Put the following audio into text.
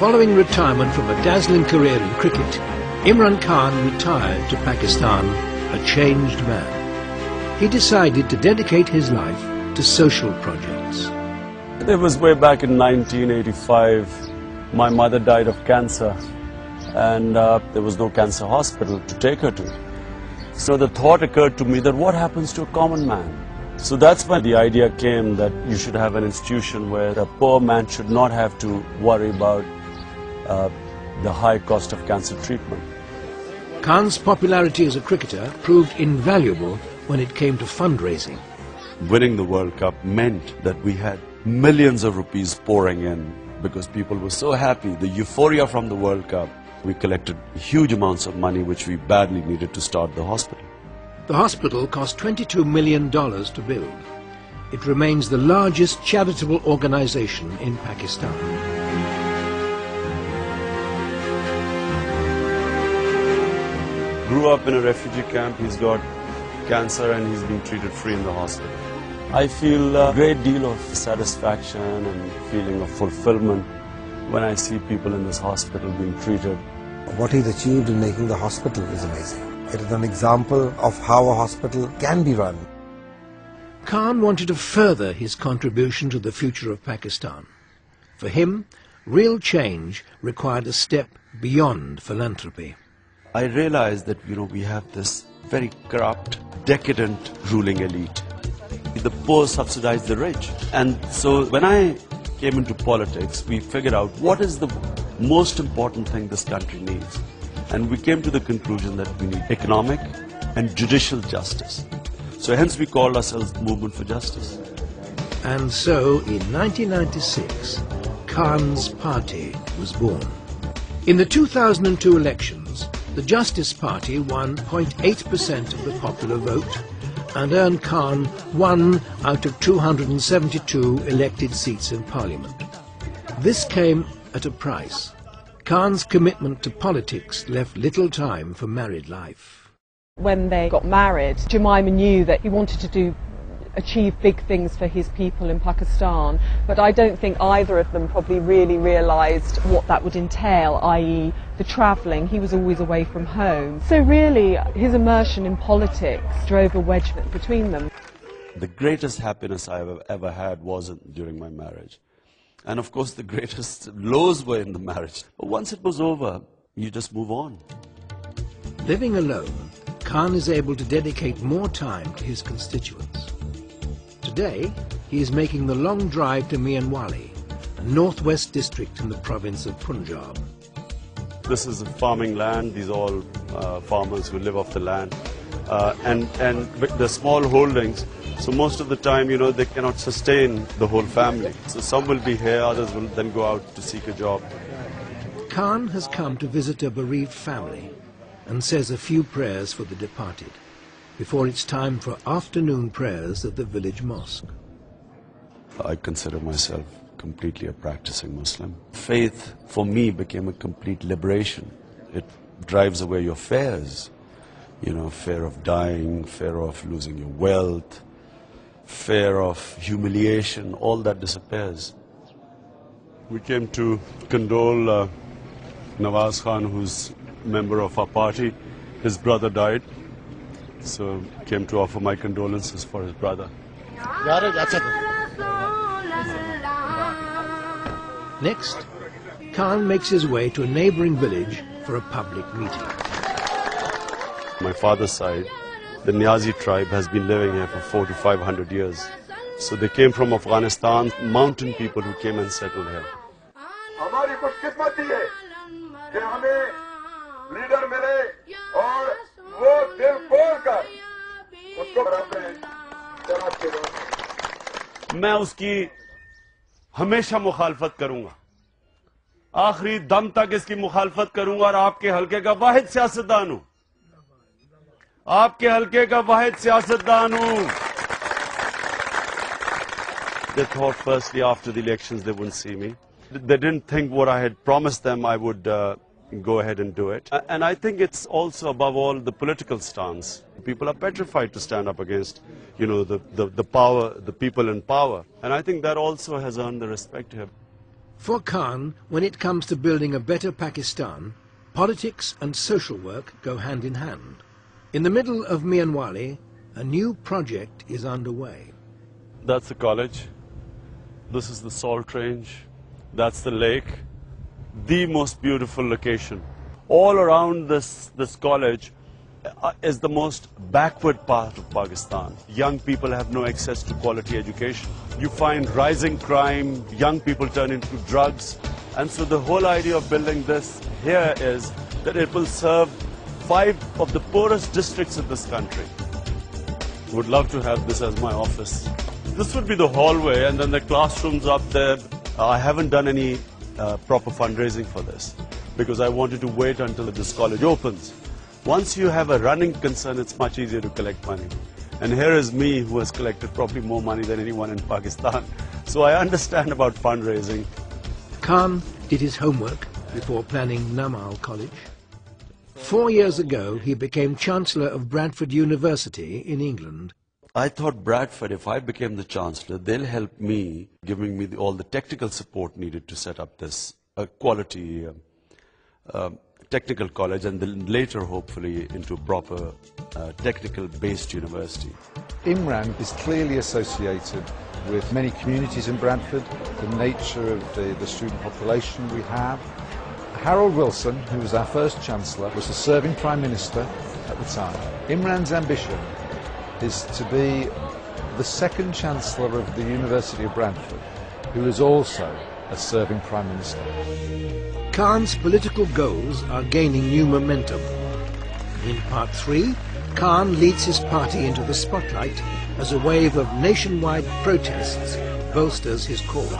Following retirement from a dazzling career in cricket, Imran Khan retired to Pakistan a changed man. He decided to dedicate his life to social projects. It was way back in 1985. My mother died of cancer, and there was no cancer hospital to take her to. So the thought occurred to me that what happens to a common man? So that's when the idea came that you should have an institution where a poor man should not have to worry about the high cost of cancer treatment. Khan's popularity as a cricketer proved invaluable when it came to fundraising. Winning the World Cup meant that we had millions of rupees pouring in because people were so happy. The euphoria from the World Cup. We collected huge amounts of money which we badly needed to start the hospital. The hospital cost $22 million to build. It remains the largest charitable organization in Pakistan. Grew up in a refugee camp. He's got cancer and he's being treated free in the hospital. I feel a great deal of satisfaction and feeling of fulfillment when I see people in this hospital being treated. What he's achieved in making the hospital is amazing. It is an example of how a hospital can be run. Khan wanted to further his contribution to the future of Pakistan. For him, real change required a step beyond philanthropy. I realized that, we have this very corrupt, decadent ruling elite. The poor subsidize the rich. And so when I came into politics, we figured out what is the most important thing this country needs. And we came to the conclusion that we need economic and judicial justice. So hence we called ourselves the Movement for Justice. And so in 1996, Khan's party was born. In the 2002 elections, the Justice Party won 0.8% of the popular vote and earned Khan 1 out of 272 elected seats in Parliament. This came at a price. Khan's commitment to politics left little time for married life. When they got married, Jemima knew that he wanted to achieve big things for his people in Pakistan, but I don't think either of them probably really realised what that would entail, i.e. the travelling. He was always away from home. So really, his immersion in politics drove a wedge between them. The greatest happiness I ever had wasn't during my marriage. And of course, the greatest lows were in the marriage. But once it was over, you just move on. Living alone, Khan is able to dedicate more time to his constituents. Today, he is making the long drive to Mianwali, a northwest district in the province of Punjab. This is farming land. These are all farmers who live off the land. And with the small holdings, so most of the time, they cannot sustain the whole family. So some will be here, others will then go out to seek a job. Khan has come to visit a bereaved family and says a few prayers for the departed before it's time for afternoon prayers at the village mosque. I consider myself completely a practicing Muslim. Faith, for me, became a complete liberation. It drives away your fears. Fear of dying, fear of losing your wealth, fear of humiliation, all that disappears. We came to condole Nawaz Khan, who's a member of our party. His brother died, so came to offer my condolences for his brother. Next, Khan makes his way to a neighbouring village for a public meeting. My father's side, the Niazi tribe, has been living here for 400 to 500 years. So they came from Afghanistan, mountain people who came and settled here. मैं उसकी हमेशा मुखालफत करूंगा, आखिरी दम तक इसकी मुखालफत करूंगा और आपके हलके का वाहिद सियासतदान हूं, आपके हलके का वाहिद सियासतदान हूं. They thought firstly after the elections they wouldn't see me. They didn't think what I had promised them I would go ahead and do it. And I think it's also above all the political stance. People are petrified to stand up against, the power, the people in power. And I think that also has earned the respect here. For Khan, when it comes to building a better Pakistan, politics and social work go hand in hand. In the middle of Mianwali, a new project is underway. That's the college. This is the salt range. That's the lake. The most beautiful location. All around this college is the most backward part of Pakistan. Young people have no access to quality education. You find rising crime, young people turn into drugs. And so the whole idea of building this here is that it will serve 5 of the poorest districts of this country. Would love to have this as my office. This would be the hallway, and then the classrooms up there. I haven't done any proper fundraising for this because I wanted to wait until this college opens. Once you have a running concern, it's much easier to collect money. And here is me, who has collected probably more money than anyone in Pakistan. So I understand about fundraising. Khan did his homework before planning Namal College. 4 years ago, he became Chancellor of Bradford University in England. I thought Bradford, if I became the Chancellor, they'll help me, giving me all the technical support needed to set up this quality technical college, and then later, hopefully, into a proper technical-based university. Imran is clearly associated with many communities in Bradford, the nature of the student population we have. Harold Wilson, who was our first Chancellor, was the serving Prime Minister at the time. Imran's ambition is to be the second Chancellor of the University of Bradford, who is also a serving Prime Minister. Khan's political goals are gaining new momentum. In Part 3, Khan leads his party into the spotlight as a wave of nationwide protests bolsters his cause.